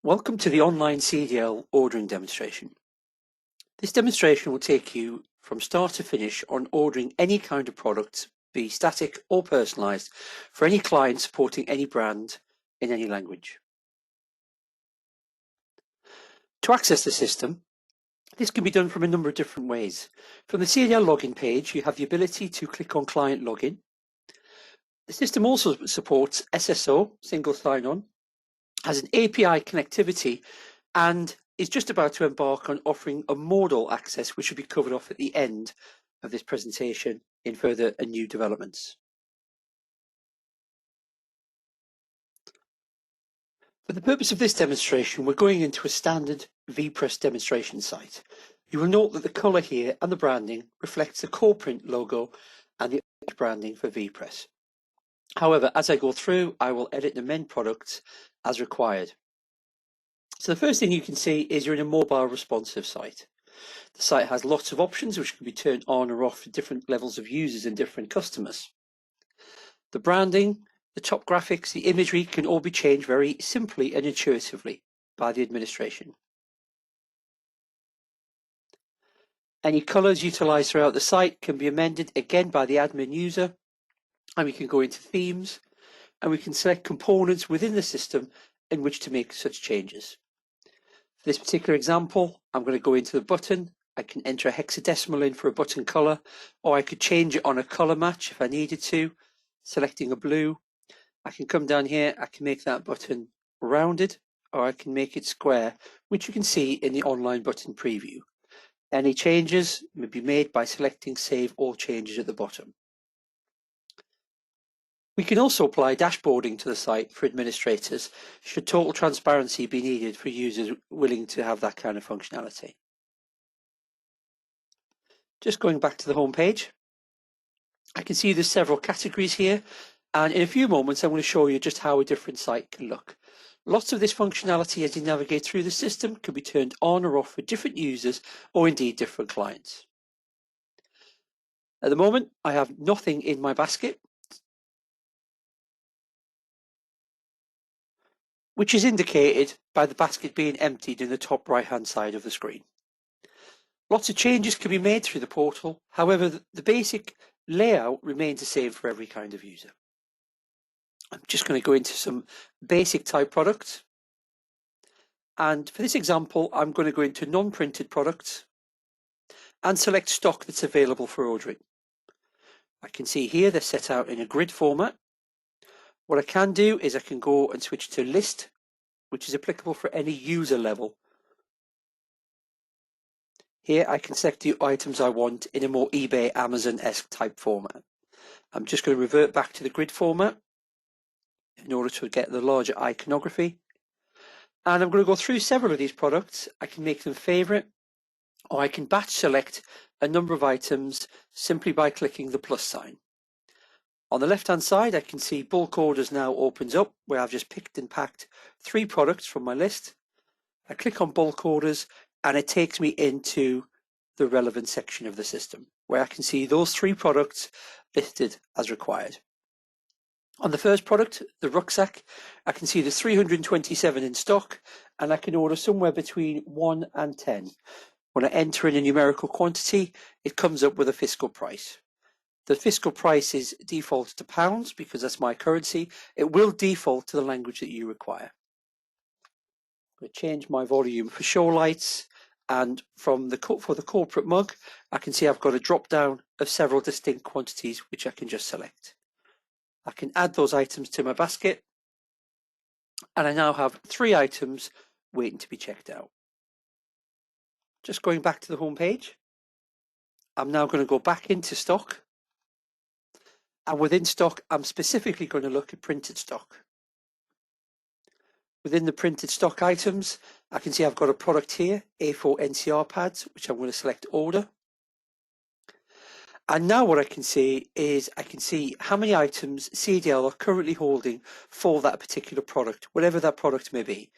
Welcome to the online CDL ordering demonstration. This demonstration will take you from start to finish on ordering any kind of product, be static or personalized, for any client supporting any brand in any language. To access the system, this can be done from a number of different ways. From the CDL login page, you have the ability to click on Client Login. The system also supports SSO, single sign-on, has an API connectivity, and is just about to embark on offering a modal access, which will be covered off at the end of this presentation in further and new developments. For the purpose of this demonstration, we're going into a standard VPress demonstration site. You will note that the colour here and the branding reflects the Web2Print logo and the branding for VPress. However, as I go through, I will edit and amend products as required. So the first thing you can see is you're in a mobile responsive site. The site has lots of options which can be turned on or off for different levels of users and different customers. The branding, the top graphics, the imagery can all be changed very simply and intuitively by the administration. Any colours utilised throughout the site can be amended again by the admin user, and we can go into themes and we can select components within the system in which to make such changes. For this particular example, I'm going to go into the button. I can enter a hexadecimal in for a button color, or I could change it on a color match if I needed to, selecting a blue. I can come down here, I can make that button rounded, or I can make it square, which you can see in the online button preview. Any changes may be made by selecting Save All Changes at the bottom. We can also apply dashboarding to the site for administrators should total transparency be needed for users willing to have that kind of functionality. Just going back to the home page, I can see there's several categories here, and in a few moments I'm going to show you just how a different site can look. Lots of this functionality as you navigate through the system can be turned on or off for different users or indeed different clients. At the moment, I have nothing in my basket, which is indicated by the basket being emptied in the top right hand side of the screen. Lots of changes can be made through the portal, however the basic layout remains the same for every kind of user. I'm just going to go into some basic type products, and for this example I'm going to go into non-printed products and select stock that's available for ordering. I can see here they're set out in a grid format. What I can do is I can go and switch to list, which is applicable for any user level. Here I can select the items I want in a more eBay, Amazon-esque type format. I'm just going to revert back to the grid format in order to get the larger iconography. And I'm going to go through several of these products. I can make them favorite, or I can batch select a number of items simply by clicking the plus sign. On the left-hand side, I can see bulk orders now opens up where I've just picked and packed 3 products from my list. I click on bulk orders and it takes me into the relevant section of the system where I can see those 3 products listed as required. On the first product, the rucksack, I can see there's 327 in stock and I can order somewhere between 1 and 10. When I enter in a numerical quantity, it comes up with a fiscal price. The fiscal price is defaulted to pounds because that's my currency. It will default to the language that you require. I'm going to change my volume for show lights, and for the corporate mug, I can see I've got a drop down of several distinct quantities which I can just select. I can add those items to my basket, and I now have 3 items waiting to be checked out. Just going back to the home page, I'm now going to go back into stock. And within stock, I'm specifically going to look at printed stock. Within the printed stock items, I can see I've got a product here, A4 NCR pads, which I'm going to select order. And now what I can see is I can see how many items CDL are currently holding for that particular product, whatever that product may be.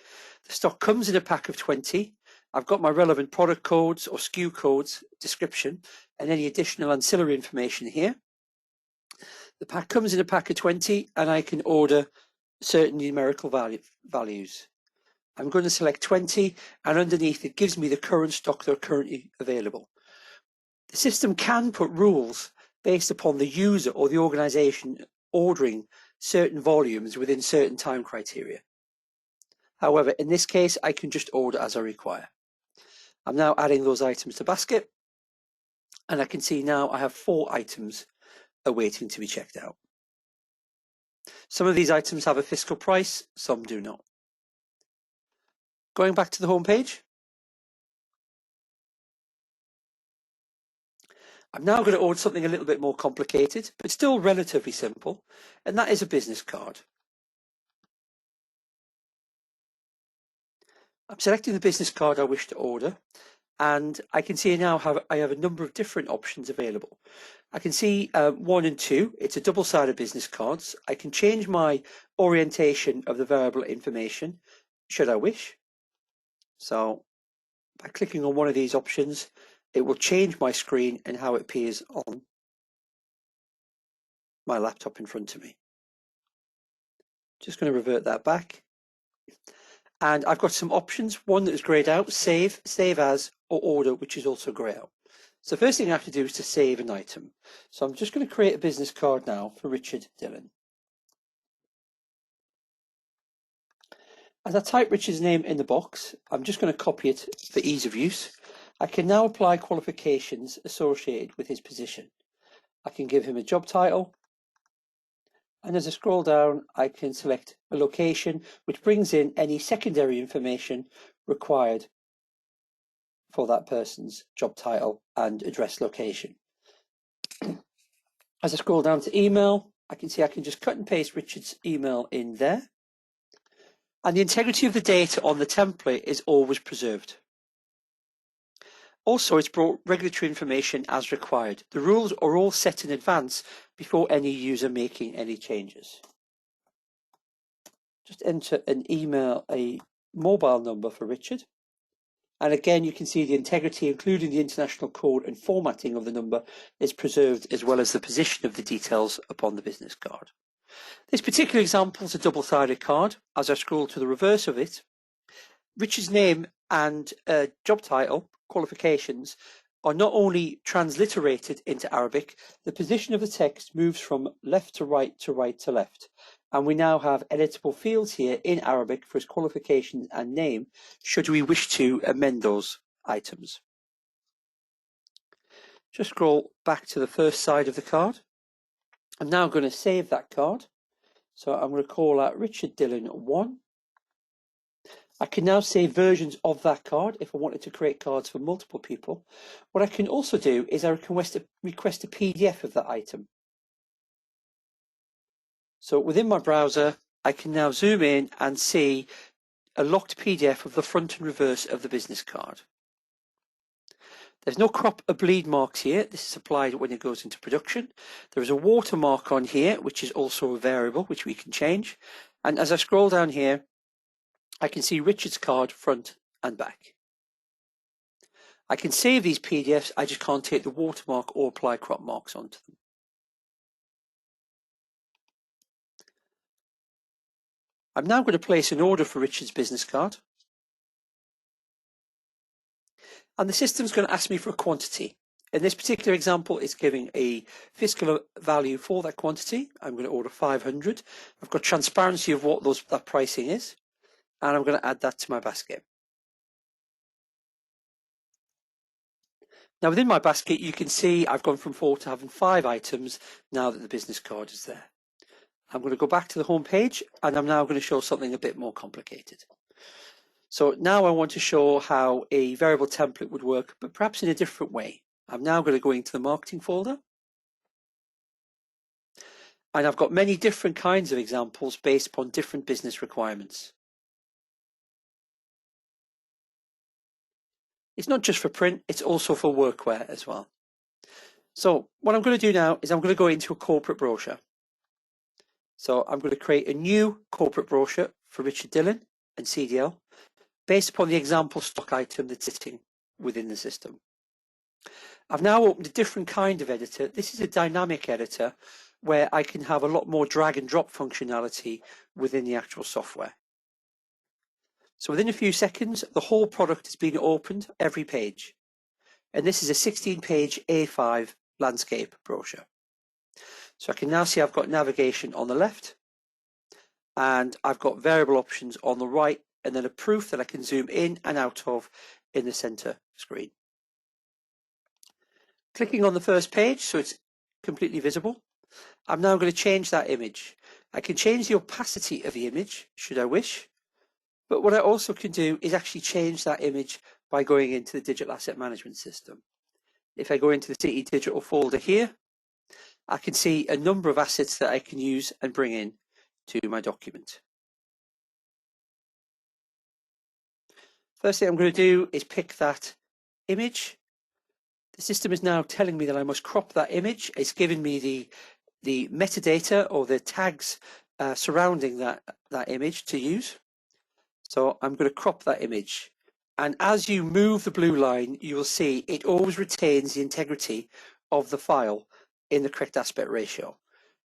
The stock comes in a pack of 20. I've got my relevant product codes or SKU codes, description, and any additional ancillary information here. The pack comes in a pack of 20 and I can order certain numerical values. I'm going to select 20, and underneath it gives me the current stock that are currently available. The system can put rules based upon the user or the organization ordering certain volumes within certain time criteria. However, in this case, I can just order as I require. I'm now adding those items to basket, and I can see now I have 4 items awaiting to be checked out. Some of these items have a fiscal price, some do not. Going back to the home page, I'm now going to order something a little bit more complicated, but still relatively simple, and that is a business card. I'm selecting the business card I wish to order, and I can see now I have a number of different options available. I can see 1 and 2, it's a double-sided business cards. I can change my orientation of the variable information, should I wish. So by clicking on one of these options, it will change my screen and how it appears on my laptop in front of me. Just going to revert that back. And I've got some options, one that is grayed out, save, save as, or order, which is also grey out. So the first thing I have to do is to save an item. So I'm just going to create a business card now for Richard Dillon. As I type Richard's name in the box, I'm just going to copy it for ease of use. I can now apply qualifications associated with his position. I can give him a job title. And as I scroll down, I can select a location, which brings in any secondary information required for that person's job title and address location. As I scroll down to email, I can see I can just cut and paste Richard's email in there. And the integrity of the data on the template is always preserved. Also, it's brought regulatory information as required. The rules are all set in advance before any user making any changes. Just enter an email, a mobile number for Richard. And again, you can see the integrity, including the international code and formatting of the number, is preserved, as well as the position of the details upon the business card. This particular example is a double-sided card. As I scroll to the reverse of it, Richard's name and job title, qualifications, are not only transliterated into Arabic, the position of the text moves from left to right to left. And we now have editable fields here in Arabic for his qualifications and name, should we wish to amend those items. Just scroll back to the first side of the card. I'm now going to save that card. So I'm going to call that Richard Dillon 1. I can now save versions of that card if I wanted to create cards for multiple people. What I can also do is I can request a PDF of that item. So within my browser, I can now zoom in and see a locked PDF of the front and reverse of the business card. There's no crop or bleed marks here. This is applied when it goes into production. There is a watermark on here, which is also a variable, which we can change. And as I scroll down here, I can see Richard's card front and back. I can save these PDFs, I just can't take the watermark or apply crop marks onto them. I'm now going to place an order for Richard's business card. And the system's going to ask me for a quantity. In this particular example, it's giving a fiscal value for that quantity. I'm going to order 500. I've got transparency of what that pricing is. And I'm going to add that to my basket. Now within my basket, you can see I've gone from 4 to having 5 items now that the business card is there. I'm going to go back to the home page, and I'm now going to show something a bit more complicated. So now I want to show how a variable template would work, but perhaps in a different way. I'm now going to go into the marketing folder. And I've got many different kinds of examples based upon different business requirements. It's not just for print, it's also for workwear as well. So what I'm going to do now is I'm going to go into a corporate brochure. So I'm going to create a new corporate brochure for Richard Dillon and CDL based upon the example stock item that's sitting within the system. I've now opened a different kind of editor. This is a dynamic editor where I can have a lot more drag and drop functionality within the actual software. So within a few seconds, the whole product is being opened every page. And this is a 16-page A5 landscape brochure. So I can now see I've got navigation on the left, and I've got variable options on the right, and then a proof that I can zoom in and out of in the center screen. Clicking on the first page so it's completely visible, I'm now going to change that image. I can change the opacity of the image should I wish, but what I also can do is actually change that image by going into the digital asset management system. If I go into the City Digital folder here, I can see a number of assets that I can use and bring in to my document. First thing I'm going to do is pick that image. The system is now telling me that I must crop that image. It's giving me the metadata or the tags surrounding that image to use. So I'm going to crop that image. And as you move the blue line, you will see it always retains the integrity of the file in the correct aspect ratio.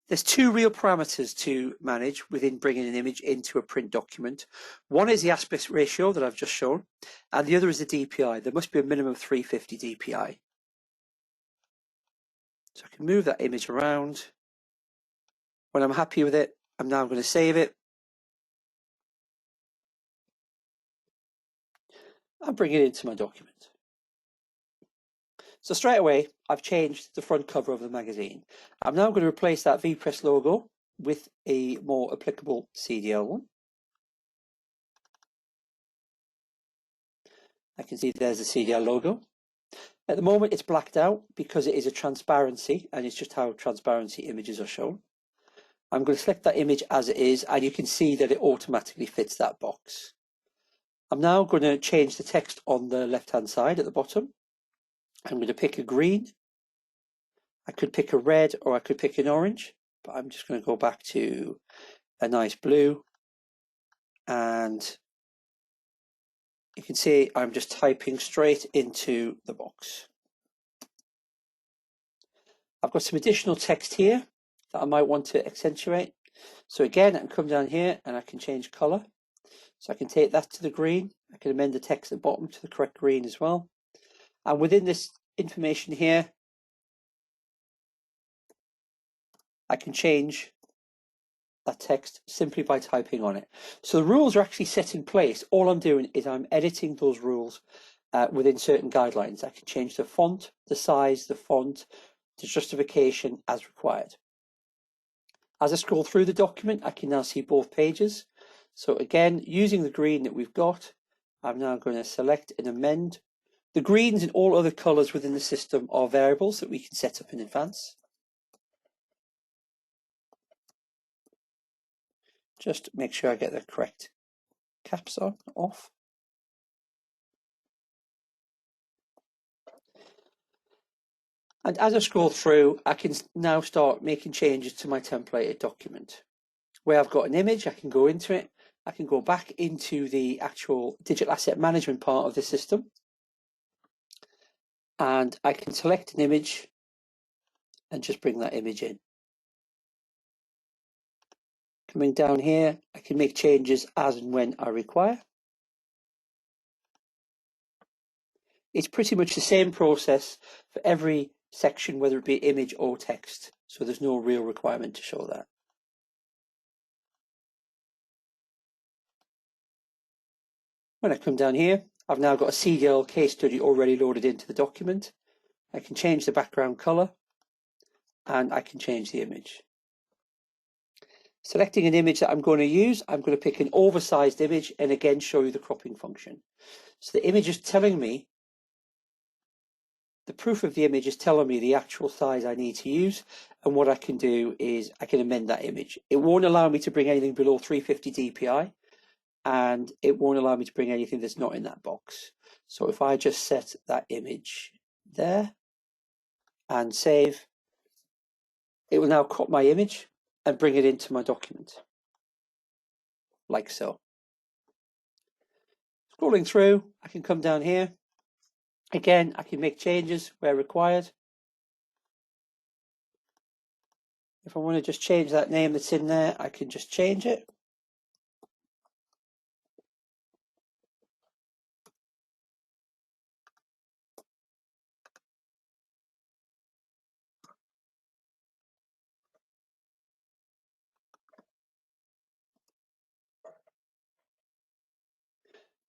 There's two real parameters to manage within bringing an image into a print document. One is the aspect ratio that I've just shown, and the other is the DPI. There must be a minimum of 350 DPI. So I can move that image around. When I'm happy with it, I'm now going to save it. And bring it into my document. So straight away, I've changed the front cover of the magazine. I'm now going to replace that VPress logo with a more applicable CDL one. I can see there's the CDL logo. At the moment, it's blacked out because it is a transparency, and it's just how transparency images are shown. I'm going to select that image as it is, and you can see that it automatically fits that box. I'm now going to change the text on the left-hand side at the bottom. I'm going to pick a green. I could pick a red or I could pick an orange, but I'm just going to go back to a nice blue. And you can see I'm just typing straight into the box. I've got some additional text here that I might want to accentuate. So again, I can come down here and I can change color. So I can take that to the green. I can amend the text at the bottom to the correct green as well. And within this information here, I can change that text simply by typing on it. So the rules are actually set in place. All I'm doing is I'm editing those rules within certain guidelines. I can change the font, the size, the font, the justification as required. As I scroll through the document, I can now see both pages. So again, using the green that we've got, I'm now going to select and amend. The greens and all other colors within the system are variables that we can set up in advance. Just make sure I get the correct caps on, off. And as I scroll through, I can now start making changes to my templated document. Where I've got an image, I can go into it. I can go back into the actual digital asset management part of the system. And I can select an image and just bring that image in. Coming down here, I can make changes as and when I require. It's pretty much the same process for every section, whether it be image or text. So there's no real requirement to show that. When I come down here, I've now got a CDL case study already loaded into the document. I can change the background color and I can change the image. Selecting an image that I'm going to use, I'm going to pick an oversized image and again show you the cropping function. So the image is telling me, the proof of the image is telling me the actual size I need to use, and what I can do is I can amend that image. It won't allow me to bring anything below 350 DPI, and it won't allow me to bring anything that's not in that box. So if I just set that image there and save, it will now crop my image and bring it into my document, like so. Scrolling through, I can come down here. Again, I can make changes where required. If I want to just change that name that's in there, I can just change it.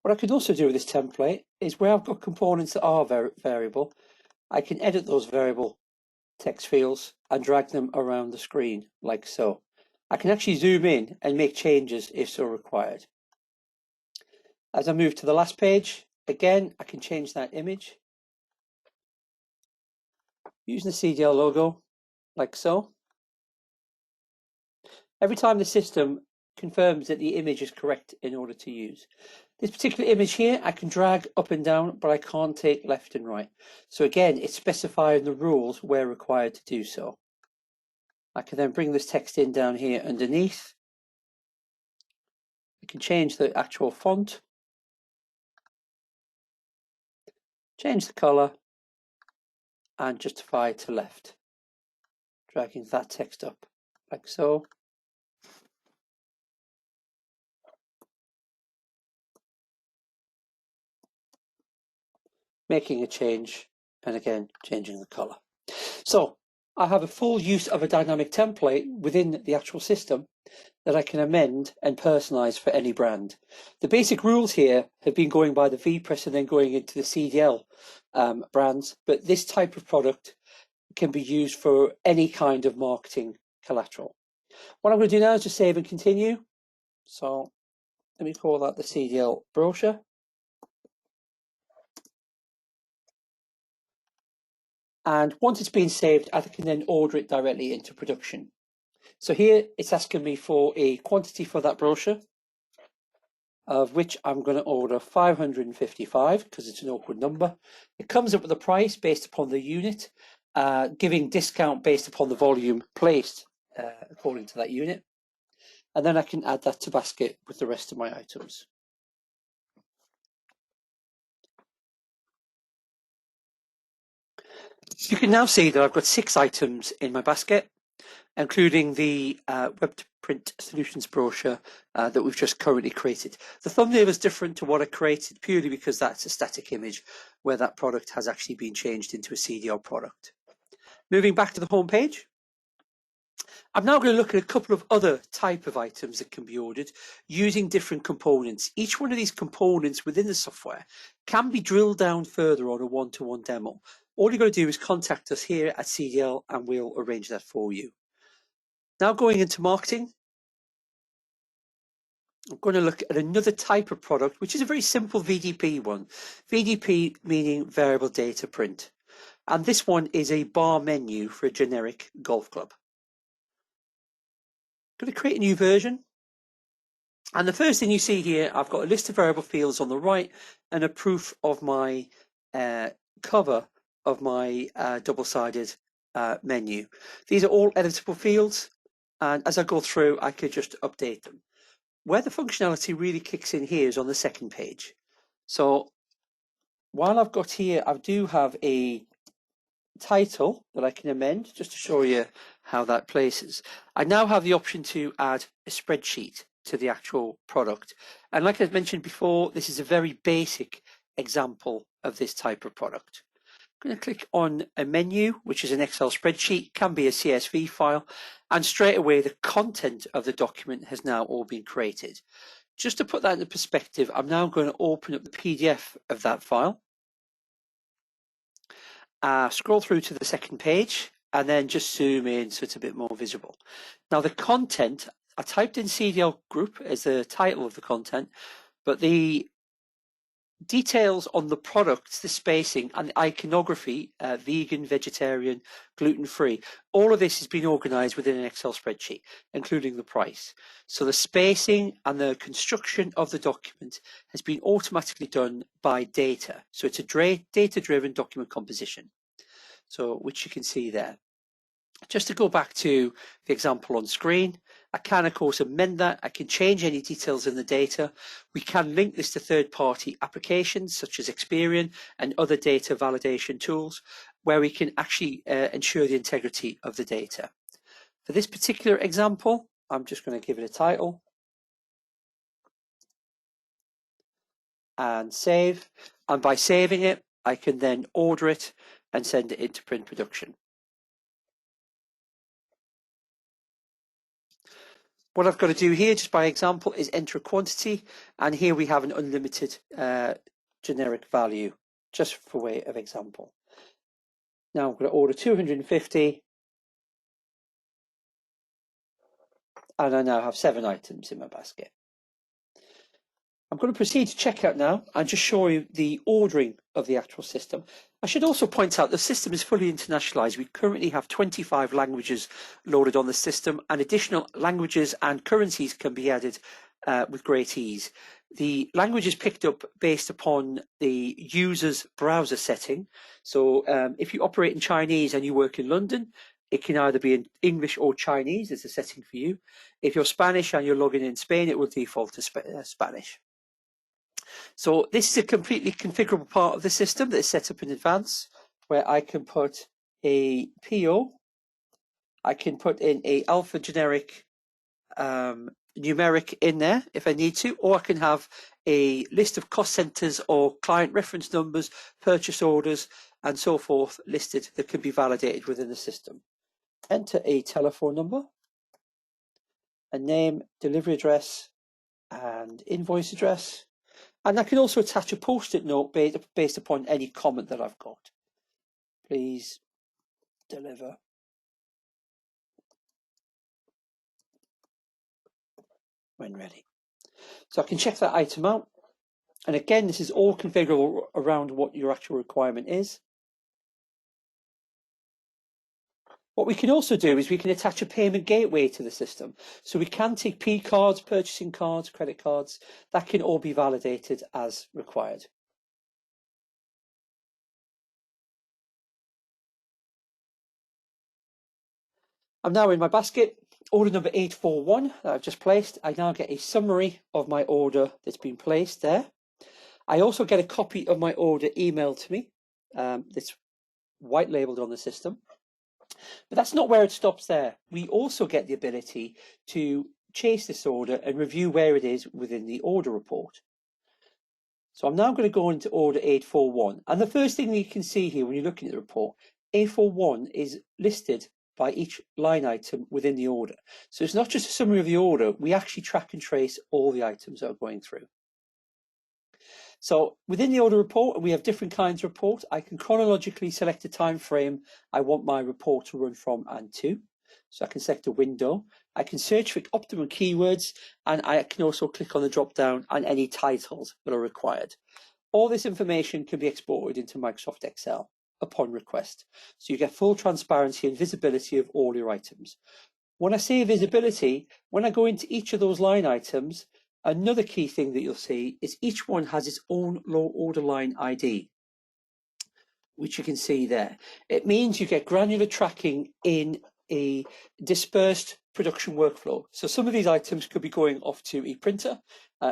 What I could also do with this template is where I've got components that are variable, I can edit those variable text fields and drag them around the screen like so. I can actually zoom in and make changes if so required. As I move to the last page, again, I can change that image using the CDL logo like so. Every time the system confirms that the image is correct in order to use. This particular image here, I can drag up and down, but I can't take left and right. So again, it's specifying the rules where required to do so. I can then bring this text in down here underneath. I can change the actual font, change the color, and justify to left, dragging that text up like so. Making a change, and again, changing the color. So I have a full use of a dynamic template within the actual system that I can amend and personalize for any brand. The basic rules here have been going by the VPress and then going into the CDL brands, but this type of product can be used for any kind of marketing collateral. What I'm going to do now is just save and continue. So let me call that the CDL brochure. And once it's been saved, I can then order it directly into production. So here it's asking me for a quantity for that brochure, of which I'm going to order 555 because it's an awkward number. It comes up with a price based upon the unit, giving discount based upon the volume placed according to that unit. And then I can add that to basket with the rest of my items. You can now see that I've got 6 items in my basket, including the Web2Print Solutions brochure that we've just currently created. The thumbnail is different to what I created purely because that's a static image where that product has actually been changed into a CDL product. Moving back to the home page, I'm now going to look at a couple of other type of items that can be ordered using different components. Each one of these components within the software can be drilled down further on a one-to-one demo. All you've got to do is contact us here at CDL and we'll arrange that for you. Now going into marketing, I'm going to look at another type of product, which is a very simple VDP one. VDP meaning variable data print. And this one is a bar menu for a generic golf club. I'm going to create a new version. And the first thing you see here, I've got a list of variable fields on the right and a proof of my cover of my double-sided menu. These are all editable fields. And as I go through, I could just update them. Where the functionality really kicks in here is on the second page. So while I've got here, I do have a title that I can amend just to show you how that places. I now have the option to add a spreadsheet to the actual product. And like I mentioned before, this is a very basic example of this type of product. I'm going to click on a menu, which is an Excel spreadsheet, can be a CSV file, and straight away the content of the document has now all been created. Just to put that into perspective, I'm now going to open up the PDF of that file. Scroll through to the second page and then just zoom in so it's a bit more visible. Now the content, I typed in CDL group as the title of the content, but the details on the products, the spacing and the iconography, vegan, vegetarian, gluten-free, all of this has been organized within an Excel spreadsheet, including the price. So the spacing and the construction of the document has been automatically done by data. So it's a data-driven document composition, so which you can see there. Just to go back to the example on screen, I can of course amend that. I can change any details in the data. We can link this to third-party applications such as Experian and other data validation tools where we can actually ensure the integrity of the data. For this particular example, I'm just going to give it a title and save. And by saving it, I can then order it and send it into print production. What I've got to do here, just by example, is enter a quantity, and here we have an unlimited generic value, just for way of example. Now I'm going to order 250, and I now have 7 items in my basket. I'm going to proceed to checkout now and just show you the ordering of the actual system. I should also point out the system is fully internationalized. We currently have 25 languages loaded on the system, and additional languages and currencies can be added with great ease. The language is picked up based upon the user's browser setting. So if you operate in Chinese and you work in London, it can either be in English or Chinese as a setting for you. If you're Spanish and you're logging in Spain, it will default to Spanish. So this is a completely configurable part of the system that is set up in advance, where I can put a PO, I can put in a alphanumeric numeric in there if I need to, or I can have a list of cost centers or client reference numbers, purchase orders, and so forth listed that can be validated within the system. Enter a telephone number, a name, delivery address, and invoice address. And I can also attach a post-it note based upon any comment that I've got. Please deliver when ready. So I can check that item out. And again, this is all configurable around what your actual requirement is. What we can also do is we can attach a payment gateway to the system. So we can take P cards, purchasing cards, credit cards. That can all be validated as required. I'm now in my basket, order number 841 that I've just placed. I now get a summary of my order that's been placed there. I also get a copy of my order emailed to me. That's white labeled on the system. But that's not where it stops there. We also get the ability to chase this order and review where it is within the order report. So I'm now going to go into order 841. And the first thing you can see here when you're looking at the report, 841 is listed by each line item within the order. So it's not just a summary of the order, we actually track and trace all the items that are going through. So within the order report, we have different kinds of report. I can chronologically select a time frame I want my report to run from and to. So I can select a window. I can search for optimum keywords, and I can also click on the drop down and any titles that are required. All this information can be exported into Microsoft Excel upon request. So you get full transparency and visibility of all your items. When I say visibility, when I go into each of those line items, another key thing that you'll see is each one has its own low order line ID, which you can see there. It means you get granular tracking in a dispersed production workflow. So some of these items could be going off to a printer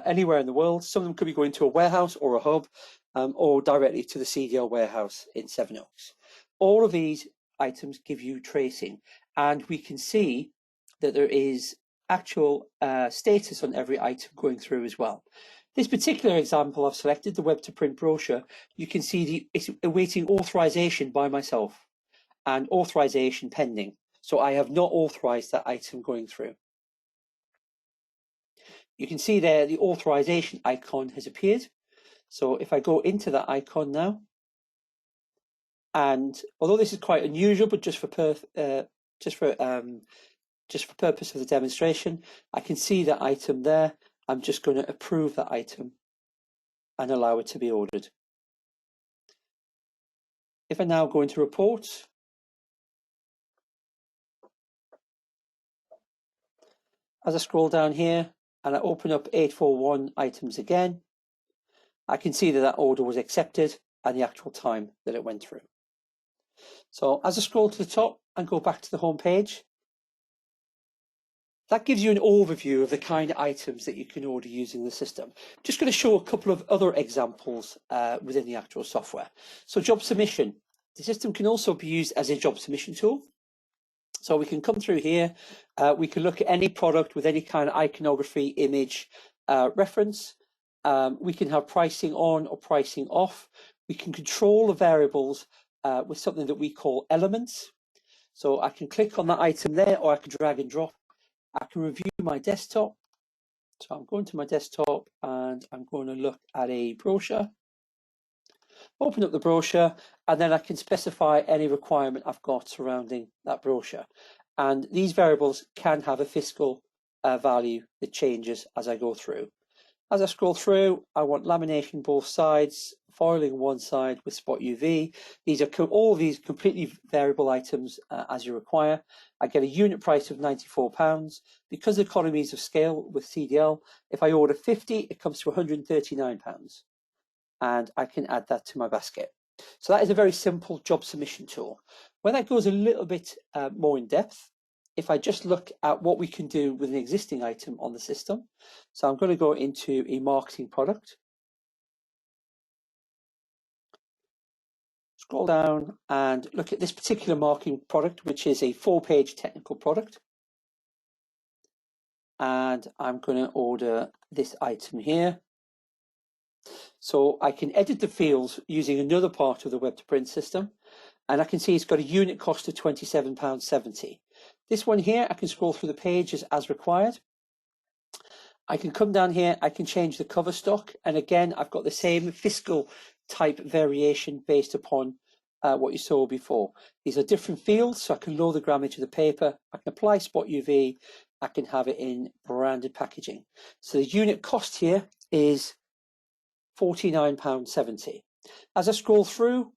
anywhere in the world. Some of them could be going to a warehouse or a hub, or directly to the CDL warehouse in Sevenoaks. All of these items give you tracing, and we can see that there is actual status on every item going through as well. This particular example I've selected, the Web2Print brochure, you can see it's awaiting authorization by myself and authorization pending. So I have not authorized that item going through. You can see there the authorization icon has appeared. So if I go into that icon now, and although this is quite unusual, but just for purpose of the demonstration, I can see that item there. I'm just going to approve that item and allow it to be ordered. If I now go into reports, as I scroll down here and I open up 841 items again, I can see that that order was accepted and the actual time that it went through. So as I scroll to the top and go back to the home page, that gives you an overview of the kind of items that you can order using the system. Just going to show a couple of other examples within the actual software. So job submission. The system can also be used as a job submission tool. So we can come through here. We can look at any product with any kind of iconography, image, reference. We can have pricing on or pricing off. We can control the variables with something that we call elements. So I can click on that item there, or I can drag and drop. I can review my desktop. So I'm going to my desktop and I'm going to look at a brochure. Open up the brochure, and then I can specify any requirement I've got surrounding that brochure. And these variables can have a fiscal value that changes as I go through. As I scroll through, I want lamination both sides, foiling one side with spot UV. These are all of these completely variable items as you require. I get a unit price of £94. Because of economies of scale with CDL, if I order 50, it comes to £139. And I can add that to my basket. So that is a very simple job submission tool. When that goes a little bit more in depth, if I just look at what we can do with an existing item on the system, so I'm going to go into a marketing product, scroll down and look at this particular marketing product, which is a 4-page technical product. And I'm going to order this item here. So I can edit the fields using another part of the Web2Print system, and I can see it's got a unit cost of £27.70. This one here, I can scroll through the pages as required. I can come down here, I can change the cover stock, and again, I've got the same fiscal type variation based upon what you saw before. These are different fields, so I can lower the grammage of the paper, I can apply spot UV, I can have it in branded packaging. So the unit cost here is £49.70. As I scroll through,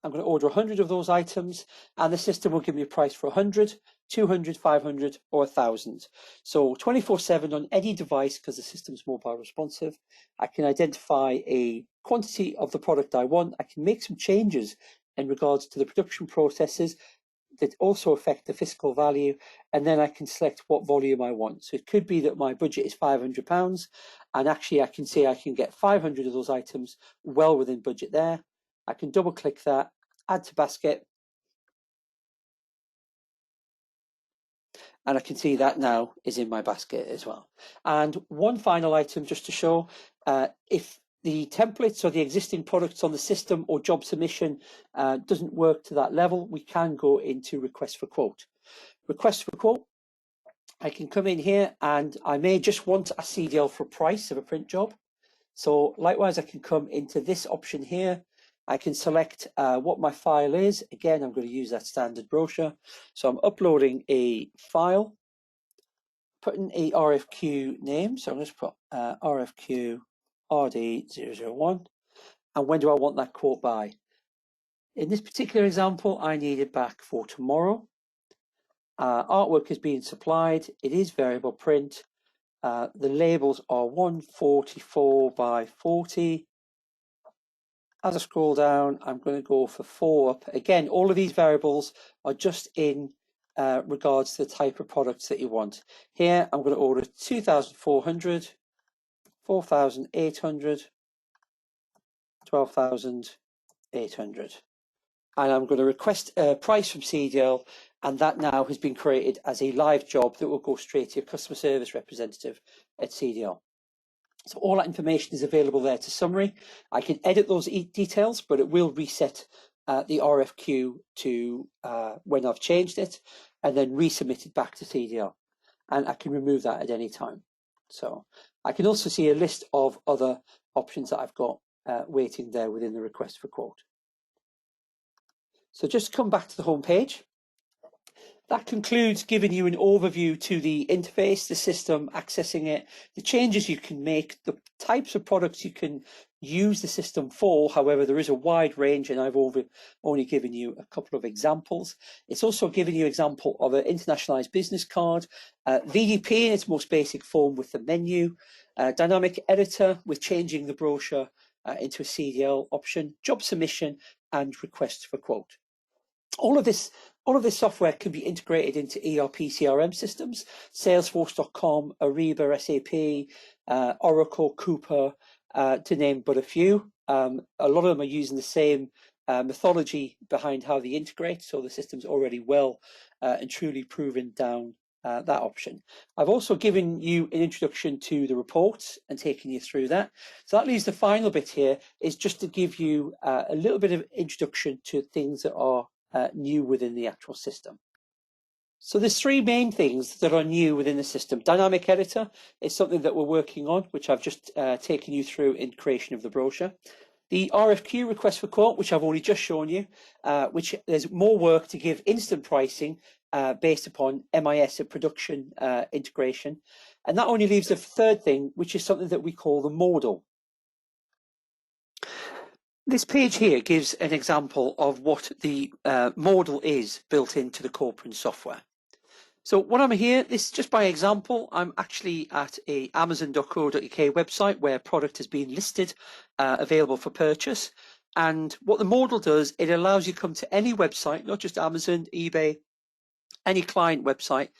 I'm going to order 100 of those items, and the system will give me a price for 100, 200, 500, or 1,000. So 24/7 on any device, because the system's mobile responsive. I can identify a quantity of the product I want. I can make some changes in regards to the production processes that also affect the fiscal value, and then I can select what volume I want. So it could be that my budget is £500, and actually I can say I can get 500 of those items well within budget there. I can double click that, add to basket, and I can see that now is in my basket as well. And one final item just to show, if the templates or the existing products on the system or job submission doesn't work to that level, we can go into request for quote. Request for quote, I can come in here and I may just want a CDL for price of a print job. So likewise, I can come into this option here. I can select what my file is. Again, I'm going to use that standard brochure. So I'm uploading a file, putting a RFQ name. So I'm going to put RFQ RD001. And when do I want that quote by? In this particular example, I need it back for tomorrow. Artwork is being supplied. It is variable print. The labels are 144 by 40. As I scroll down, I'm going to go for 4 up. Again, all of these variables are just in regards to the type of products that you want. Here, I'm going to order 2,400, 4,800, 12,800. And I'm going to request a price from CDL, and that now has been created as a live job that will go straight to your customer service representative at CDL. So all that information is available there to summary. I can edit those details, but it will reset the RFQ to when I've changed it, and then resubmit it back to CDL. And I can remove that at any time. So I can also see a list of other options that I've got waiting there within the request for quote. So just come back to the home page. That concludes giving you an overview to the interface, the system, accessing it, the changes you can make, the types of products you can use the system for. However, there is a wide range, and I've only given you a couple of examples. It's also given you an example of an internationalized business card, VDP in its most basic form with the menu, dynamic editor with changing the brochure into a CDL option, job submission, and request for quote. All of this software can be integrated into ERP CRM systems, Salesforce.com, Ariba, SAP, Oracle, Coupa, to name but a few. A lot of them are using the same methodology behind how they integrate, so the system's already well and truly proven down that option. I've also given you an introduction to the reports and taken you through that. So that leaves the final bit here is just to give you a little bit of introduction to things that are new within the actual system. So there's three main things that are new within the system. Dynamic editor is something that we're working on, which I've just taken you through in creation of the brochure. The RFQ, request for quote, which I've only just shown you, which there's more work to give instant pricing based upon MIS and production integration. And that only leaves the third thing, which is something that we call the modal. This page here gives an example of what the modal is built into the corporate software. So when I'm here, this is just by example. I'm actually at a amazon.co.uk website where product has been listed, available for purchase. And what the modal does, it allows you to come to any website, not just Amazon, eBay, any client website,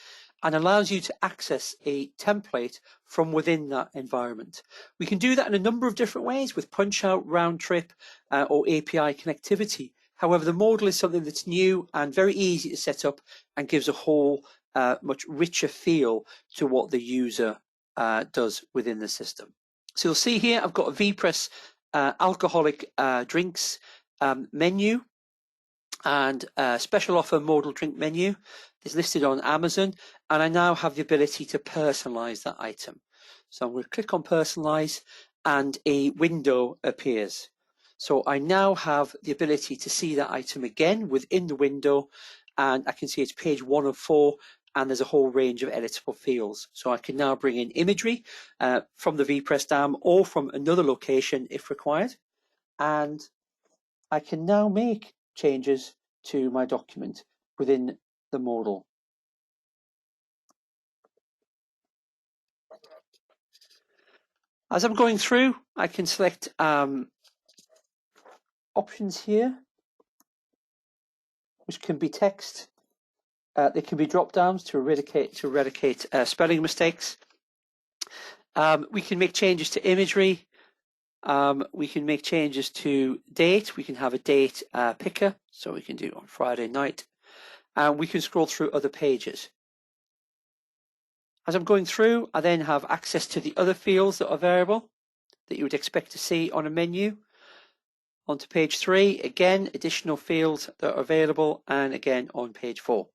and allows you to access a template from within that environment. We can do that in a number of different ways with punch out, round trip, or API connectivity. However, the modal is something that's new and very easy to set up and gives a whole much richer feel to what the user does within the system. So you'll see here I've got a VPress alcoholic drinks menu and special offer modal drink menu is listed on Amazon, and I now have the ability to personalize that item. So I'm going to click on personalize and a window appears. So I now have the ability to see that item again within the window, and I can see it's page 1 of 4, and there's a whole range of editable fields. So I can now bring in imagery from the VPress DAM or from another location if required, and I can now make changes to my document within the modal. As I'm going through, I can select options here, which can be text. They can be drop downs to eradicate spelling mistakes. We can make changes to imagery. We can make changes to date. We can have a date picker, so we can do on Friday night. And we can scroll through other pages. As I'm going through, I then have access to the other fields that are variable that you would expect to see on a menu. Onto page 3, again, additional fields that are available, and again on page 4.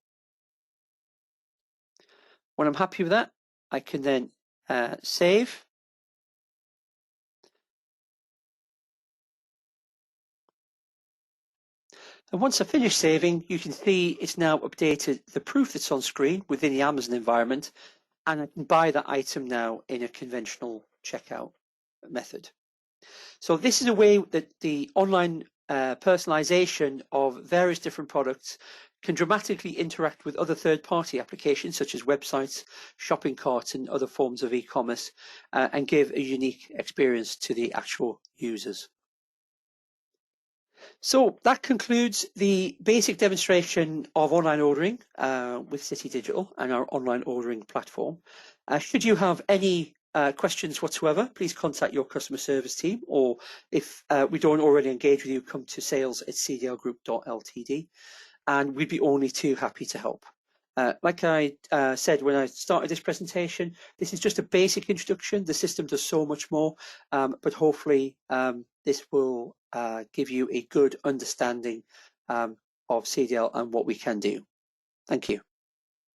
When I'm happy with that, I can then save. And once I finish saving, you can see it's now updated the proof that's on screen within the Amazon environment, and I can buy that item now in a conventional checkout method. So this is a way that the online personalization of various different products can dramatically interact with other third-party applications such as websites, shopping carts, and other forms of e-commerce, and give a unique experience to the actual users. So that concludes the basic demonstration of online ordering with City Digital and our online ordering platform. Should you have any questions whatsoever, please contact your customer service team, or if we don't already engage with you, come to sales@cdlgroup.ltd, and we'd be only too happy to help. Like I said when I started this presentation, this is just a basic introduction. The system does so much more, but hopefully this will give you a good understanding of CDL and what we can do. Thank you.